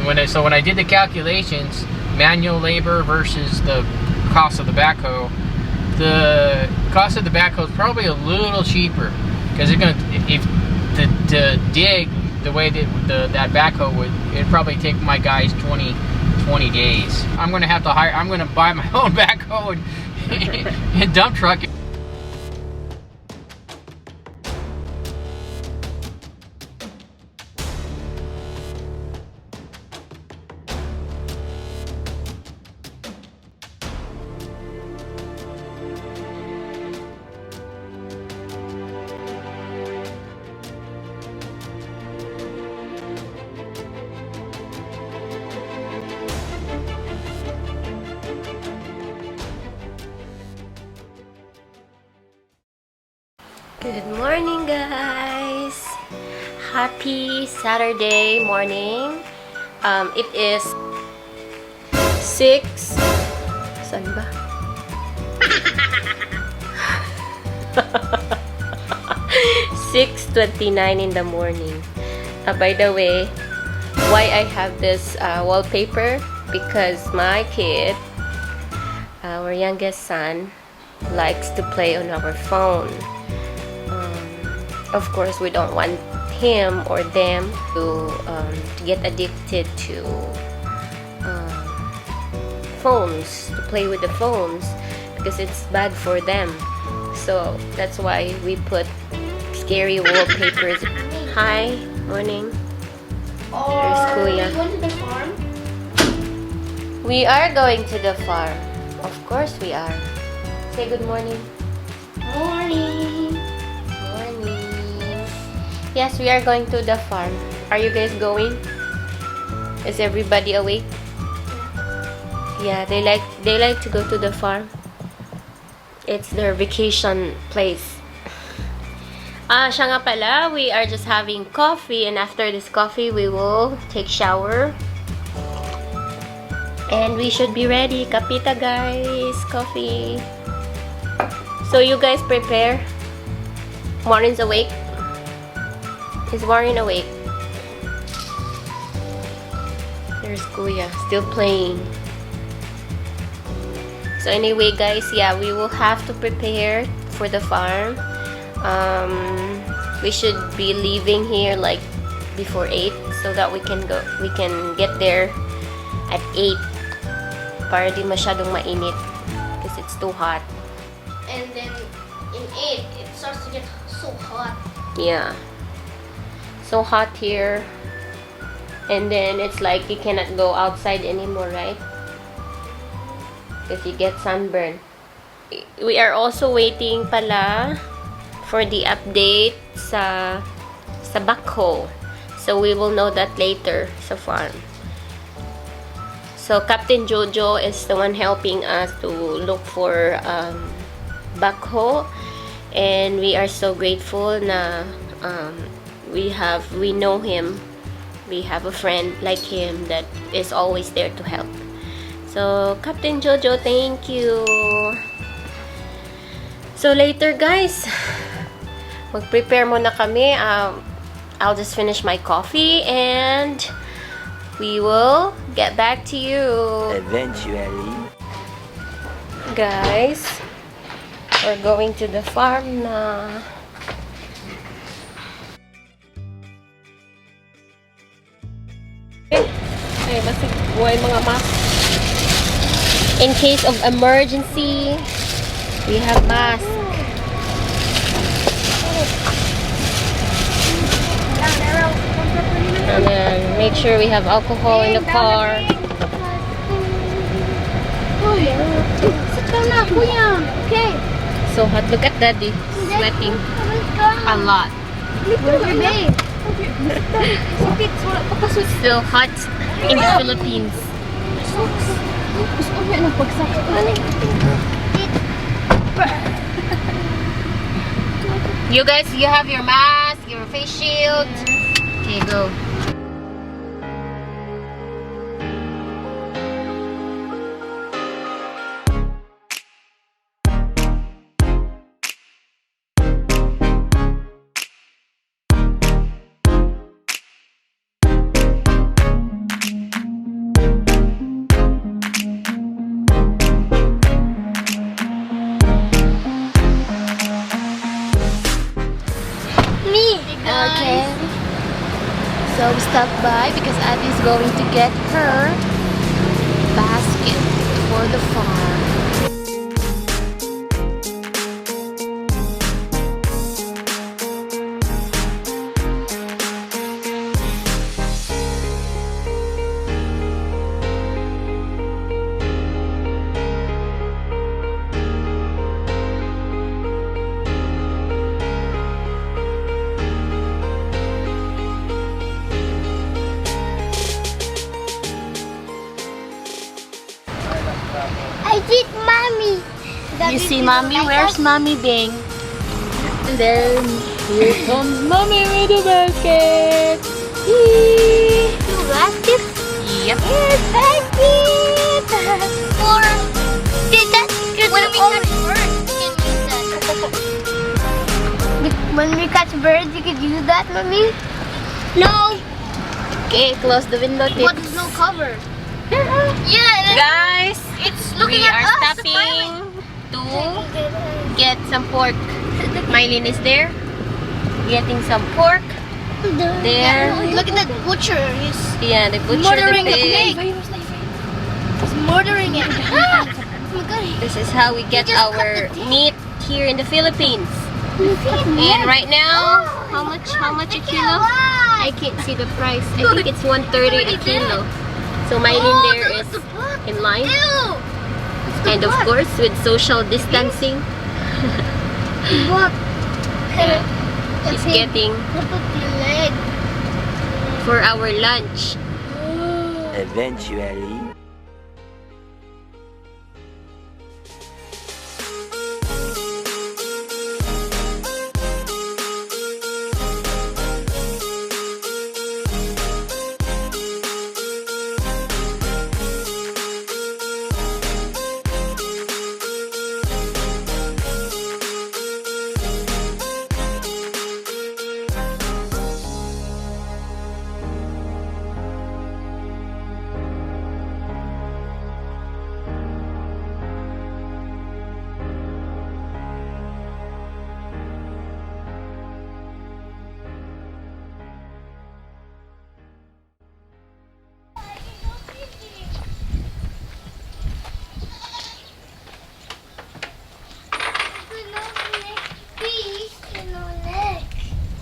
when I did the calculations, manual labor versus the cost of the backhoe, the cost of the backhoe is probably a little cheaper because it's gonna to dig the way that that backhoe would. It'd probably take my guys 20 days. I'm gonna buy my own backhoe and dump truck it. Good morning, guys! Happy Saturday morning. It is 6... Saan ba? 6:29 in the morning. By the way, why I have this wallpaper? Because my kid, our youngest son, likes to play on our phone. Of course, we don't want him or them to get addicted to phones, to play with the phones, because it's bad for them. So that's why we put scary wallpapers. Hi, morning. There's Kuya. Are we going to the farm? We are going to the farm. Of course we are. Say good morning. Morning. Yes, we are going to the farm. Are you guys going? Is everybody awake? Yeah, they like to go to the farm. It's their vacation place. Siya nga pala, we are just having coffee, and after this coffee, we will take shower. And we should be ready. Kapita, guys. Coffee. So you guys prepare. Warren's awake. Is Warren awake? There's Kuya, still playing. So anyway, guys, yeah, we will have to prepare for the farm. We should be leaving here like before 8 so that we can get there at 8 para di masyadong mainit because it's too hot. And then in 8, it starts to get so hot. Yeah. So hot here, and then it's like you cannot go outside anymore, right? Because you get sunburn. We are also waiting pala for the update sa Backhoe. So we will know that later sa farm. So Captain Jojo is the one helping us to look for Backhoe, and we are so grateful na we know him. We have a friend like him that is always there to help. So Captain Jojo, thank you. So later, guys, mag-prepare muna kami. I'll just finish my coffee and we will get back to you eventually. Guys, we're going to the farm na. Ay, basig buhay mga mask. In case of emergency, we have mask. And then make sure we have alcohol in the car. Sit down na, Kuya. Okay. So hot. Look at Daddy, sweating a lot. Babe. Still hot in the Philippines. You guys, you have your mask, your face shield. Okay, go. stop by because Abby's going to get her basket for the farm. I did mommy. You see mommy? Where's mommy Bing? And then here comes mommy with the basket. Yee! Two baskets? Yep. Yes, basket! Or did that when we catch birds, you can use that. When we catch birds, you could use that, mommy? No. Okay, close the window. But there's no cover. Yeah, Guys, it's looking we at are us. stopping to get some pork. Mylene is there getting some pork. There. Look at the butcher. He's Yeah, the butcher murdering the the pig. pig. He's murdering it. Oh my god. This is how we get just cut our the pig. meat here in the Philippines. And right now, how much a kilo? I can't see the price. I think it's 130 a kilo. So Mylene there is in line. Ew. And of course with social distancing, What? she's getting Look at the leg. for our lunch. Eventually.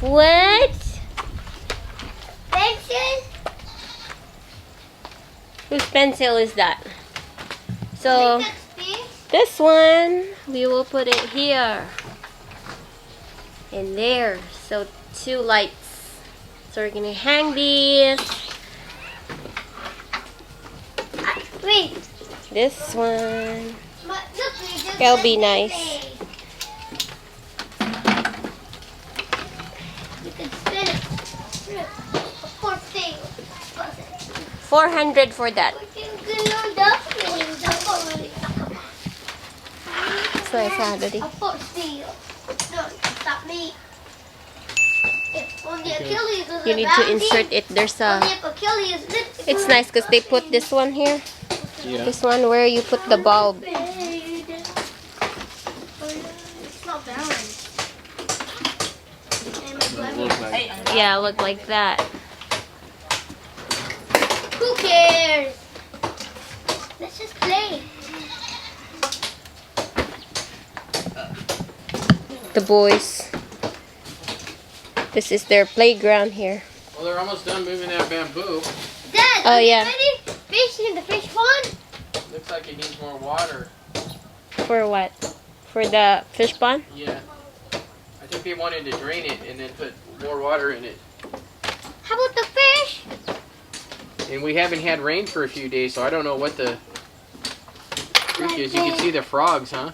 What? Pencil? Whose pencil is that? So That's fish. this one we will put it here and there. So 2 lights. So we're gonna hang these. Wait. This one. But look, we just That'll be got nice. this thing. You can spin it. Look, a pork tail. 400 for that. It's nice, huh, Daddy? A pork tail. No, stop me. If only Achilles was You need around to insert it. There's Only a. if Achilles lived. It's nice because they put this one here. Yeah. This one where you put the bulb. It's not balanced. Yeah, look like that. Who cares? Let's just play. The boys. This is their playground here. Well, they're almost done moving that bamboo. Dad, Oh, are you yeah. ready? Fish in the fish pond? Looks like it needs more water. For what? For the fish pond? Yeah. I think they wanted to drain it and then put more water in it. How about the fish? And we haven't had rain for a few days, so I don't know what the freak is. You can see the frogs, huh?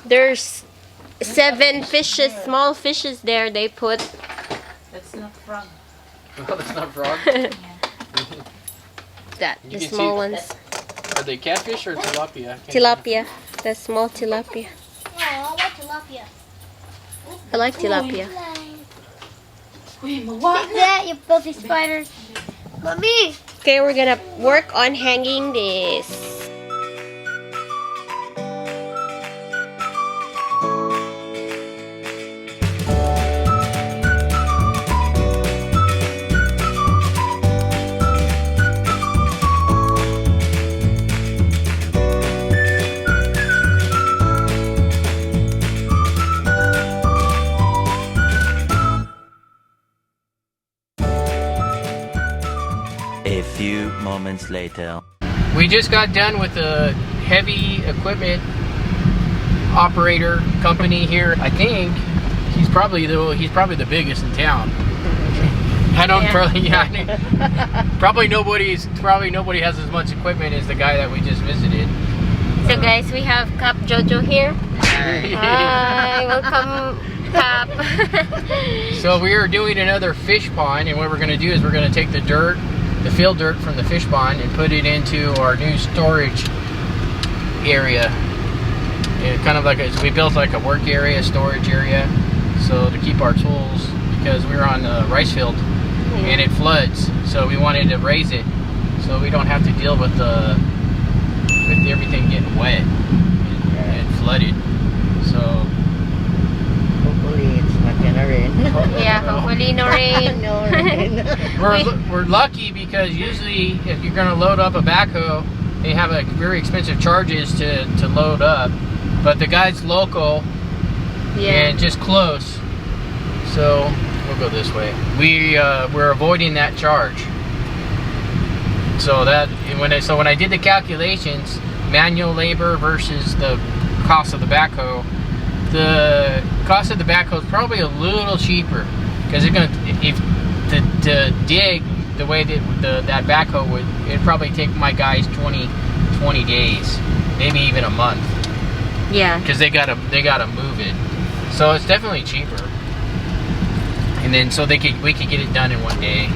There's 7 fishes, small fishes there they put. That's not frog. Oh, that's not frog. That, You the can small see- ones. Are they catfish or tilapia? I can't Tilapia. The small tilapia. Oh, I like tilapia. I like tilapia. Uy, mawa Take that, you filthy spiders. Mommy! Okay, we're gonna work on hanging this. A few moments later. We just got done with a heavy equipment operator company here. I think he's probably the biggest in town. I don't probably nobody has as much equipment as the guy that we just visited. So guys, we have Cap Jojo here. Hi, welcome Cap. So we are doing another fish pond, and what we're going to do is we're going to take the dirt, the fill dirt from the fish pond, and put it into our new storage area. And kind of like we built like a work area, storage area, so to keep our tools, because we're on a rice field and it floods. So we wanted to raise it so we don't have to deal with everything getting wet and flooded. So hopefully it's not gonna rain. Yeah, hopefully no rain. No rain. we're lucky, because usually if you're going to load up a backhoe, they have a very expensive charges to load up. But the guy's local and just close, so we'll go this way. We're avoiding that charge. So when I did the calculations, manual labor versus the cost of the backhoe is probably a little cheaper, because to dig the way that backhoe would, it'd probably take my guys 20 days, maybe even a month. Yeah. Because they gotta move it, so it's definitely cheaper. And then we could get it done in one day.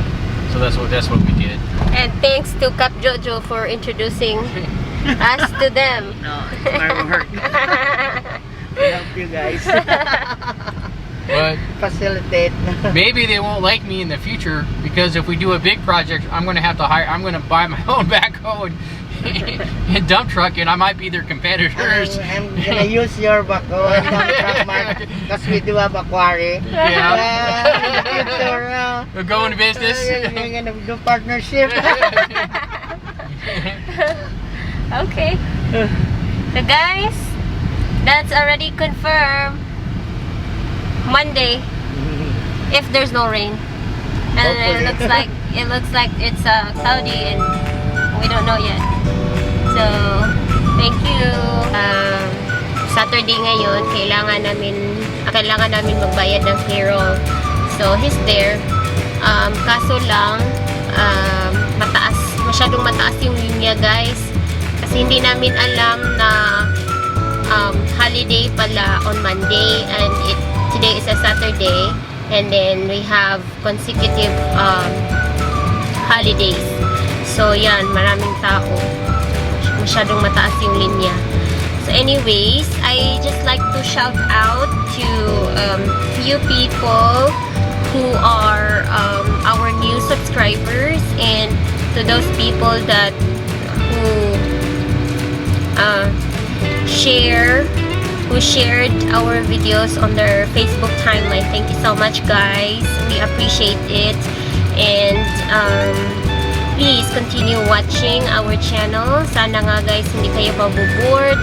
So that's what we did. And thanks to Cap Jojo for introducing us to them. No, it's my work. We help you guys. But Facilitate. maybe they won't like me in the future, because if we do a big project, I'm gonna buy my own backhoe and dump truck, and I might be their competitors. I'm gonna use your backhoe and dump truck, Mark, because we do have a quarry. Yeah. We're going to business. We're gonna do partnership. Okay. So guys, that's already confirmed. Monday, if there's no rain, and it looks like it's cloudy, and we don't know yet. So thank you. Saturday ngayon, kailangan namin magbayad ng payroll. So he's there. Kaso lang masyadong mataas yung linya, guys, kasi hindi namin alam na holiday pala on Monday, and today is a Saturday, and then we have consecutive holidays. So yan, maraming tao, masyadong mataas yung linya. So anyways, I just like to shout out to few people who are our new subscribers, and to those people that who shared our videos on their Facebook timeline. Thank you so much, guys. We appreciate it, and please continue watching our channel. Sana nga, guys, hindi kayo maboboard.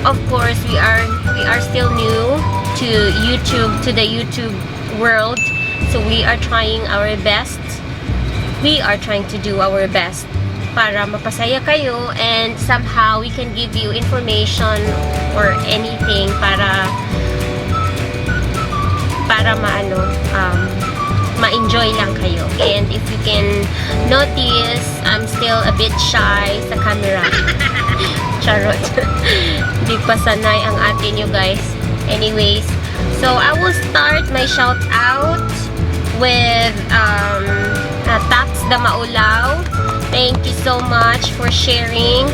Of course, we are still new to the YouTube world, so we are trying our best. We are trying to do our best para mapasaya kayo, and somehow we can give you information or anything para ma-enjoy lang kayo. And if you can notice, I'm still a bit shy sa camera. Charot. Hindi pa sanay ang atin nyo, guys. Anyways, so I will start my shout out with Tax the Maulaw. Thank you so much for sharing.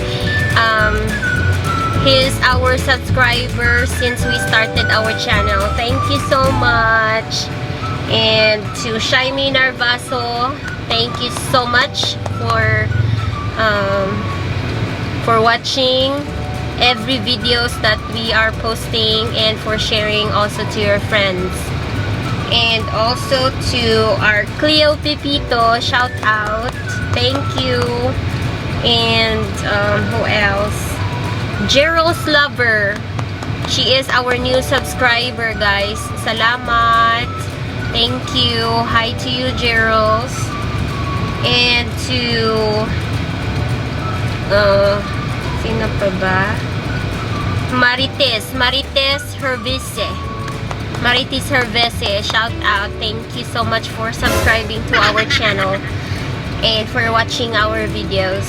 He's our subscriber since we started our channel. Thank you so much. And to Shaimi Narvaso, thank you so much for watching every videos that we are posting, and for sharing also to your friends. And also to our Cleo Pepito, shout out. Thank you. And who else? Gerald's Lover. She is our new subscriber, guys. Salamat. Thank you. Hi to you, Gerald. to sino pa ba? Marites Hervese. Marites Hervese, shout out. Thank you so much for subscribing to our channel and for watching our videos.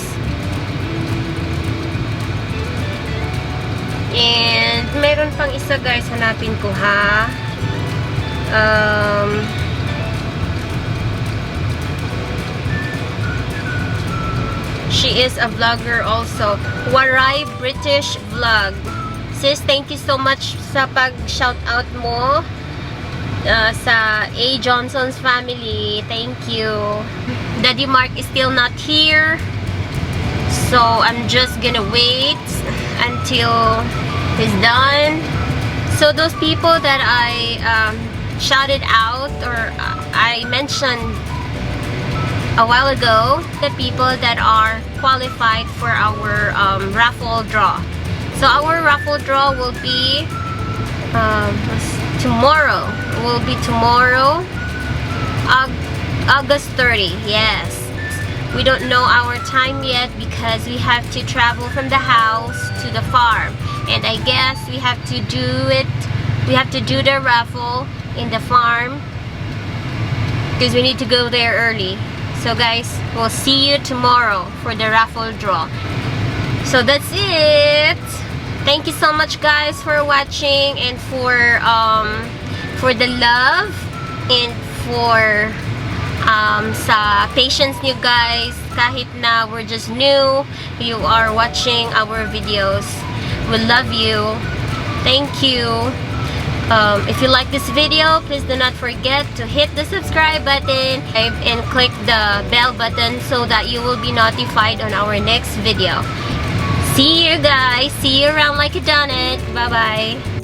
And meron pang isa guys, hanapin ko ha. She is a vlogger also. Waray British Vlog. Sis, thank you so much sa pag-shoutout mo sa A. Johnson's family. Thank you. Daddy Mark is still not here. So, I'm just gonna wait until he's done. So, those people that I shouted out or I mentioned a while ago, the people that are qualified for our raffle draw. So our raffle draw will be tomorrow. August 30. Yes. We don't know our time yet because we have to travel from the house to the farm. And I guess we have to do it. We have to do the raffle in the farm because we need to go there early. So guys, we'll see you tomorrow for the raffle draw. So that's it. Thank you so much guys for watching and for the love and for sa patience niyo guys. Kahit na we're just new, you are watching our videos. We love you. Thank you. If you like this video, please do not forget to hit the subscribe button and click the bell button so that you will be notified on our next video. See you guys. See you around like a donut. Bye-bye.